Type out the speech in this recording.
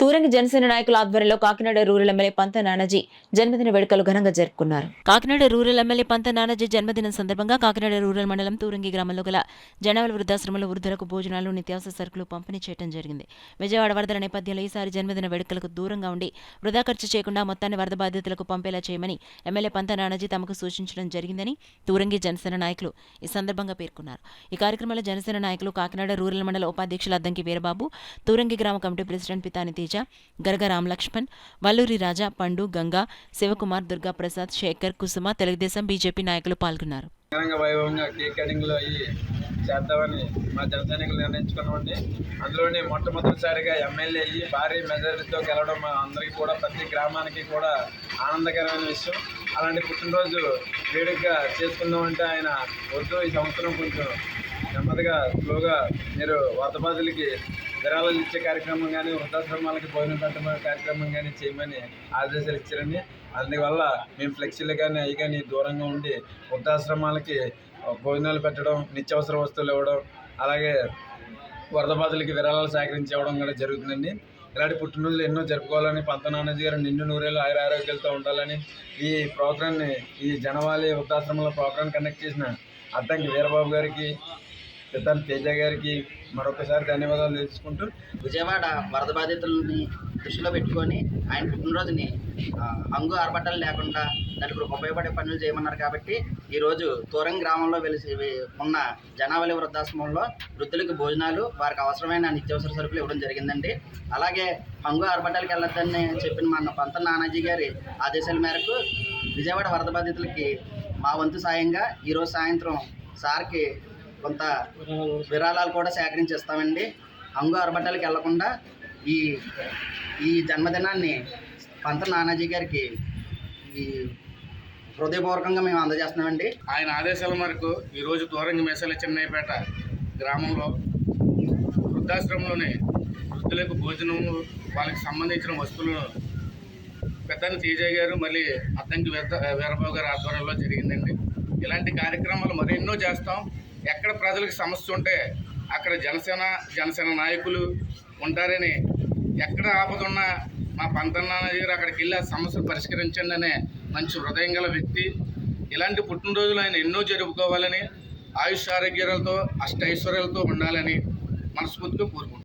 తూరంగి జనసేన నాయకుల ఆధ్వర్యంలో Kakinada rural MLA పంత నానాజీ జన్మదిన వేడుకలు ఘనంగా జరుపుకున్నారు. కాకినాడ రూరల్ ఎమ్మెల్యే పంత నానాజీ జన్మదినం సందర్భంగా కాకినాడ రూరల్ మండలం తూరంగి గ్రామంలో గల జనావళి వృద్ధాశ్రమంలో వృద్ధులకు భోజనాలు, నిత్యావసర సరుకులు పంపిణీ చేయడం జరిగింది. విజయవాడ వరదల నేపథ్యంలో ఈసారి జన్మదిన వేడుకలకు దూరంగా ఉండి వృధా ఖర్చు చేయకుండా మొత్తాన్ని వరద బాధితులకు పంపేలా చేయమని ఎమ్మెల్యే పంత నానాజీ తమకు సూచించడం జరిగిందని తూరంగి జనసేన నాయకులు ఈ సందర్భంగా పేర్కొన్నారు. ఈ కార్యక్రమంలో జనసేన నాయకులు కాకినాడ రూరల్ మండల ఉపాధ్యక్షులు అద్దంకి వీరబాబు, తూరంగి గ్రామ కమిటీ ప్రెసిడెంట్ పితాని తేజ, గరగ రామ్ లక్ష్మణ్, వల్లూరి రాజా, పండు, గంగా, శివకుమార్, దుర్గా ప్రసాద్, శేఖర్, కుసుమ, తెలుగుదేశం, బీజేపీ నాయకులు పాల్గొన్నారు. వైభవంగా కేక్ కటింగ్లో చేద్దామని మా జనసైనికులు నిర్ణయించుకున్నామండి. అందులోని మొట్టమొదటిసారిగా ఎమ్మెల్యే అయ్యి భారీ మెజారిటీతో గెలవడం మా అందరికీ కూడా, ప్రతి గ్రామానికి కూడా ఆనందకరమైన విషయం. అలాంటి పుట్టినరోజు వేడుకగా చేసుకుందామంటే ఆయన వద్దు, ఈ సంవత్సరం కొంచెం నెమ్మదిగా స్లోగా మీరు వరద బాధితులకి విరాళాలు ఇచ్చే కార్యక్రమం కానీ, వృద్ధాశ్రమాలకి భోజనం పెట్టడం కార్యక్రమం కానీ చేయమని ఆదేశాలు ఇచ్చారండి. అందువల్ల మేము ఫ్లెక్సీలు కానీ అవి కానీ దూరంగా ఉండి వృద్ధాశ్రమాలకి భోజనాలు పెట్టడం, నిత్యావసర వస్తువులు ఇవ్వడం, అలాగే వరద బాధితులకి విరాళాలు సేకరించి ఇవ్వడం కూడా జరుగుతుందండి. ఇలాంటి పుట్టినరోజులు ఎన్నో జరుపుకోవాలని, పంత నానాజీ గారు నిండు నూరేళ్ళు ఆరోగ్యాలతో ఉండాలని ఈ ప్రోగ్రాన్ని, ఈ జనవాలి వృద్ధాశ్రమంలో ప్రోగ్రాం కండక్ట్ చేసిన అద్దంకి వీరబాబు గారికి, పితాని తేజ గారికి మరొకసారి ధన్యవాదాలు తెలుసుకుంటూ, విజయవాడ వరద బాధితులని దృష్టిలో పెట్టుకొని ఆయన పుట్టినరోజుని హంగు ఆర్భటాలు లేకుండా నలుగురికి ఉపయోగపడే పనులు చేయమన్నారు. కాబట్టి ఈరోజు తూరంగి గ్రామంలో వెలిసి ఉన్న జనావళి వృద్ధాశ్రమంలో వృద్ధులకు భోజనాలు, వారికి అవసరమైన నిత్యావసర సరుకులు ఇవ్వడం జరిగిందండి. అలాగే హంగు ఆర్భటాలకు వెళ్ళొద్దని చెప్పిన మన పంత నానాజీ గారి ఆదేశాల మేరకు విజయవాడ వరద బాధితులకి మా వంతు సాయంగా ఈరోజు సాయంత్రం సార్కి కొంత విరాళాలు కూడా సేకరించిస్తామండి. హంగు ఆర్భటాలకు వెళ్లకుండా ఈ జన్మదినాన్ని పంత నానాజీ గారికి ఈ హృదయపూర్వకంగా మేము అందజేస్తున్నామండి. ఆయన ఆదేశాల మేరకు ఈరోజు తూరంగి మేసాల చెన్నైపేట గ్రామంలో వృద్ధాశ్రమంలోని వృద్ధులకు భోజనము, వాళ్ళకి సంబంధించిన వస్తువులను పెద్దని తేజ గారు మళ్ళీ అద్దంకి వీరబాబు గారి ఆధ్వర్యంలో జరిగిందండి. ఇలాంటి కార్యక్రమాలు మరెన్నో చేస్తాం. ఎక్కడ ప్రజలకు సమస్య ఉంటే అక్కడ జనసేన నాయకులు ఉంటారని, ఎక్కడ ఆపదున్నా మా పంత నానాజీ గారు అక్కడికి వెళ్ళి ఆ సమస్యను పరిష్కరించండి అనే మంచి హృదయం గల వ్యక్తి. ఇలాంటి పుట్టినరోజులు ఆయన ఎన్నో జరుపుకోవాలని, ఆయుష్ ఆరోగ్యాలతో అష్టైశ్వర్యాలతో ఉండాలని మనస్ఫూర్తిగా కోరుకుంటున్నాను.